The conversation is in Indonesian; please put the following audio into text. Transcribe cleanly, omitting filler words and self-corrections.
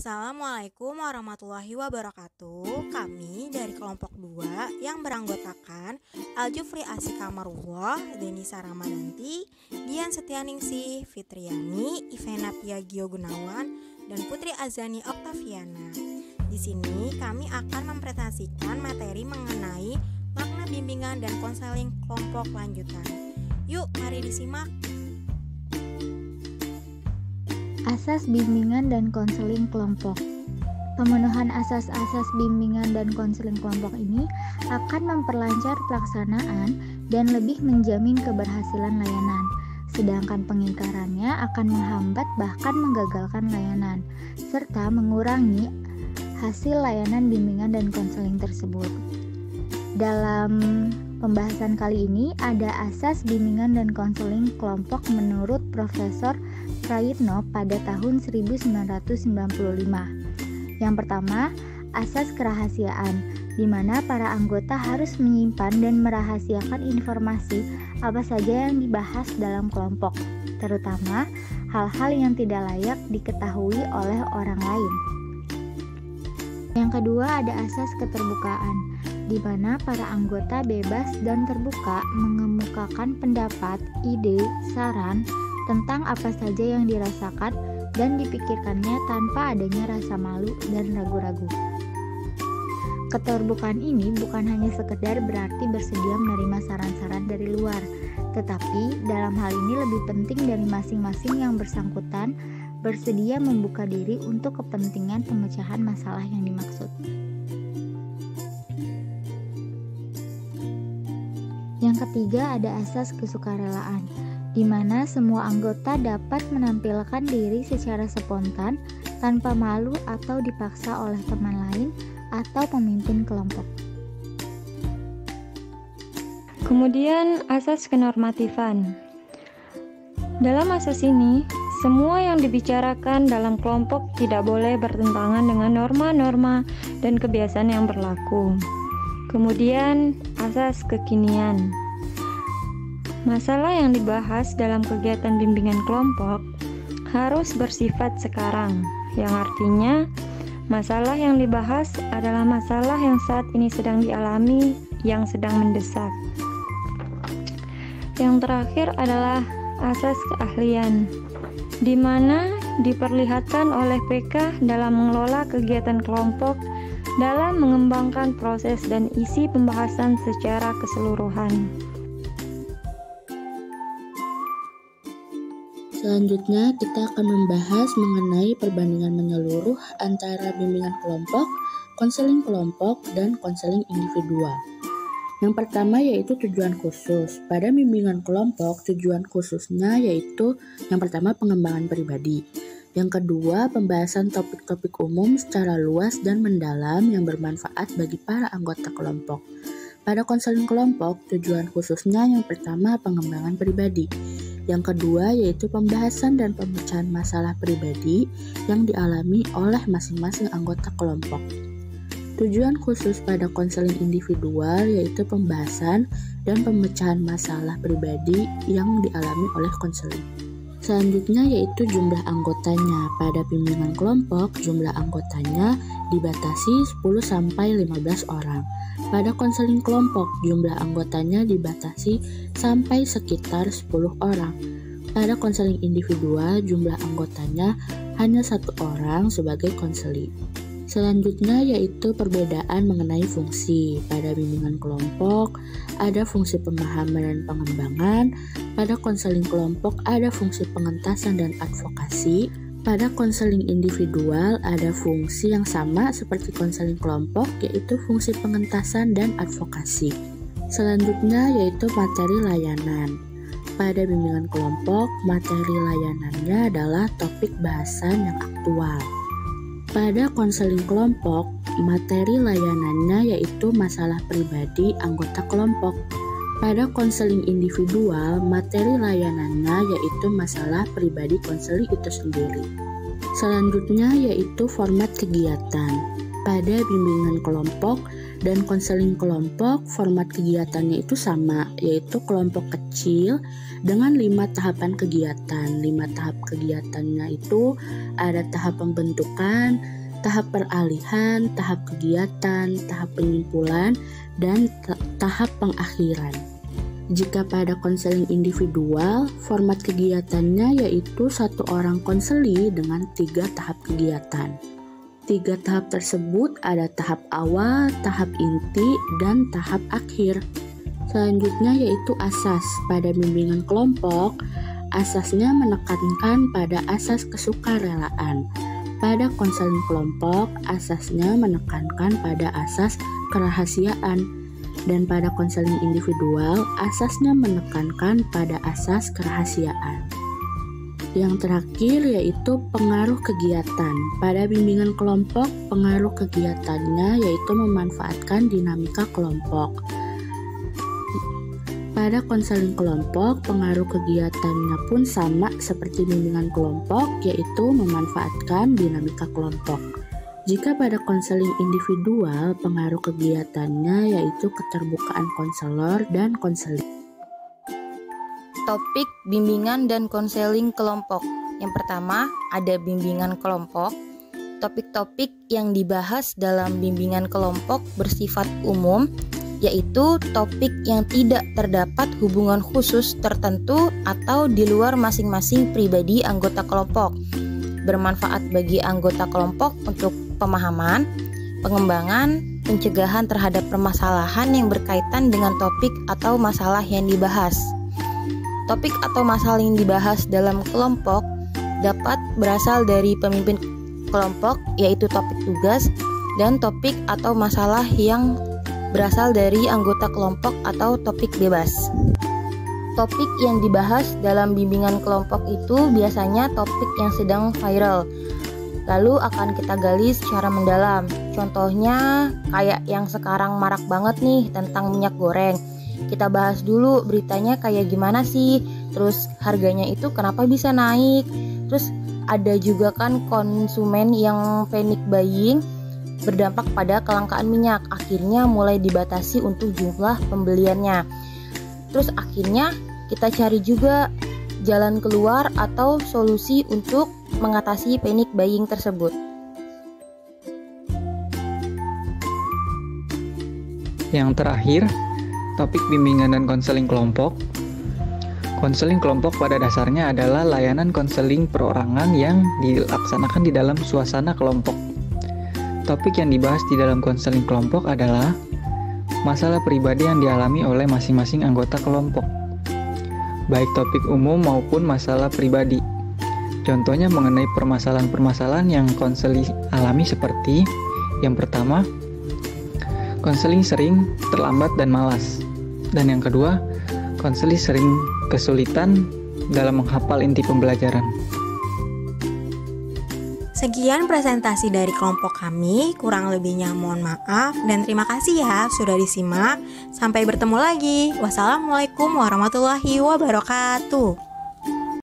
Assalamualaikum warahmatullahi wabarakatuh. Kami dari kelompok 2 yang beranggotakan Aljufri Asika Marullah, Denisa Ramadanti, Dian Setianingsih, Fitriani, Ivena Piagio Gunawan, dan Putri Azani Oktaviana. Di sini kami akan mempresentasikan materi mengenai makna bimbingan dan konseling kelompok lanjutan. Yuk, mari disimak. Asas bimbingan dan konseling kelompok. Pemenuhan asas-asas bimbingan dan konseling kelompok ini akan memperlancar pelaksanaan dan lebih menjamin keberhasilan layanan, sedangkan pengingkarannya akan menghambat bahkan menggagalkan layanan, serta mengurangi hasil layanan bimbingan dan konseling tersebut. Dalam pembahasan kali ini ada asas bimbingan dan konseling kelompok menurut Profesor Prayitno pada tahun 1995. Yang pertama, asas kerahasiaan, di mana para anggota harus menyimpan dan merahasiakan informasi apa saja yang dibahas dalam kelompok, terutama hal-hal yang tidak layak diketahui oleh orang lain. Yang kedua ada asas keterbukaan, di mana para anggota bebas dan terbuka mengemukakan pendapat, ide, saran tentang apa saja yang dirasakan dan dipikirkannya tanpa adanya rasa malu dan ragu-ragu. Keterbukaan ini bukan hanya sekedar berarti bersedia menerima saran-saran dari luar, tetapi dalam hal ini lebih penting dari masing-masing yang bersangkutan bersedia membuka diri untuk kepentingan pemecahan masalah yang dimaksud. Yang ketiga ada asas kesukarelaan, di mana semua anggota dapat menampilkan diri secara spontan tanpa malu atau dipaksa oleh teman lain atau pemimpin kelompok. Kemudian asas kenormatifan. Dalam asas ini, semua yang dibicarakan dalam kelompok tidak boleh bertentangan dengan norma-norma dan kebiasaan yang berlaku. Kemudian asas kekinian. Masalah yang dibahas dalam kegiatan bimbingan kelompok harus bersifat sekarang, yang artinya masalah yang dibahas adalah masalah yang saat ini sedang dialami, yang sedang mendesak. Yang terakhir adalah asas keahlian, di mana diperlihatkan oleh PK dalam mengelola kegiatan kelompok dalam mengembangkan proses dan isi pembahasan secara keseluruhan. Selanjutnya, kita akan membahas mengenai perbandingan menyeluruh antara bimbingan kelompok, konseling kelompok, dan konseling individual. Yang pertama yaitu tujuan khusus. Pada bimbingan kelompok, tujuan khususnya yaitu yang pertama pengembangan pribadi. Yang kedua, pembahasan topik-topik umum secara luas dan mendalam yang bermanfaat bagi para anggota kelompok. Pada konseling kelompok, tujuan khususnya yang pertama pengembangan pribadi. Yang kedua yaitu pembahasan dan pemecahan masalah pribadi yang dialami oleh masing-masing anggota kelompok. Tujuan khusus pada konseling individual yaitu pembahasan dan pemecahan masalah pribadi yang dialami oleh konseling. Selanjutnya yaitu jumlah anggotanya. Pada bimbingan kelompok, jumlah anggotanya dibatasi 10-15 orang. Pada konseling kelompok, jumlah anggotanya dibatasi sampai sekitar 10 orang. Pada konseling individual, jumlah anggotanya hanya 1 orang sebagai konseling. Selanjutnya yaitu perbedaan mengenai fungsi. Pada bimbingan kelompok, ada fungsi pemahaman dan pengembangan. Pada konseling kelompok, ada fungsi pengentasan dan advokasi. Pada konseling individual, ada fungsi yang sama seperti konseling kelompok, yaitu fungsi pengentasan dan advokasi. Selanjutnya yaitu materi layanan. Pada bimbingan kelompok, materi layanannya adalah topik bahasan yang aktual. Pada konseling kelompok, materi layanannya yaitu masalah pribadi anggota kelompok. Pada konseling individual, materi layanannya yaitu masalah pribadi konseling itu sendiri. Selanjutnya yaitu format kegiatan. Pada bimbingan kelompok, dan konseling kelompok, format kegiatannya itu sama, yaitu kelompok kecil dengan 5 tahapan kegiatan. 5 tahap kegiatannya itu ada tahap pembentukan, tahap peralihan, tahap kegiatan, tahap penyimpulan, dan tahap pengakhiran. Jika pada konseling individual, format kegiatannya yaitu 1 orang konseli dengan 3 tahap kegiatan. 3 tahap tersebut ada tahap awal, tahap inti, dan tahap akhir. Selanjutnya yaitu asas. Pada bimbingan kelompok, asasnya menekankan pada asas kesukarelaan. Pada konseling kelompok, asasnya menekankan pada asas kerahasiaan. Dan pada konseling individual, asasnya menekankan pada asas kerahasiaan. Yang terakhir yaitu pengaruh kegiatan. Pada bimbingan kelompok, pengaruh kegiatannya yaitu memanfaatkan dinamika kelompok. Pada konseling kelompok, pengaruh kegiatannya pun sama seperti bimbingan kelompok, yaitu memanfaatkan dinamika kelompok. Jika pada konseling individual, pengaruh kegiatannya yaitu keterbukaan konselor dan konseling. Topik bimbingan dan konseling kelompok. Yang pertama, ada bimbingan kelompok. Topik-topik yang dibahas dalam bimbingan kelompok bersifat umum, yaitu topik yang tidak terdapat hubungan khusus tertentu atau di luar masing-masing pribadi anggota kelompok. Bermanfaat bagi anggota kelompok untuk pemahaman, pengembangan, pencegahan terhadap permasalahan yang berkaitan dengan topik atau masalah yang dibahas. Topik atau masalah yang dibahas dalam kelompok dapat berasal dari pemimpin kelompok, yaitu topik tugas, dan topik atau masalah yang berasal dari anggota kelompok atau topik bebas. Topik yang dibahas dalam bimbingan kelompok itu biasanya topik yang sedang viral, lalu akan kita gali secara mendalam. Contohnya kayak yang sekarang marak banget nih tentang minyak goreng. Kita bahas dulu beritanya kayak gimana sih, terus harganya itu kenapa bisa naik. Terus ada juga kan konsumen yang panic buying berdampak pada kelangkaan minyak, akhirnya mulai dibatasi untuk jumlah pembeliannya. Terus akhirnya kita cari juga jalan keluar atau solusi untuk mengatasi panic buying tersebut. Yang terakhir, topik bimbingan dan konseling kelompok. Konseling kelompok pada dasarnya adalah layanan konseling perorangan yang dilaksanakan di dalam suasana kelompok. Topik yang dibahas di dalam konseling kelompok adalah masalah pribadi yang dialami oleh masing-masing anggota kelompok, baik topik umum maupun masalah pribadi. Contohnya mengenai permasalahan-permasalahan yang konseli alami seperti yang pertama, konseling sering terlambat dan malas. Dan yang kedua, konseling sering kesulitan dalam menghafal inti pembelajaran. Sekian presentasi dari kelompok kami, kurang lebihnya mohon maaf dan terima kasih ya sudah disimak. Sampai bertemu lagi. Wassalamualaikum warahmatullahi wabarakatuh.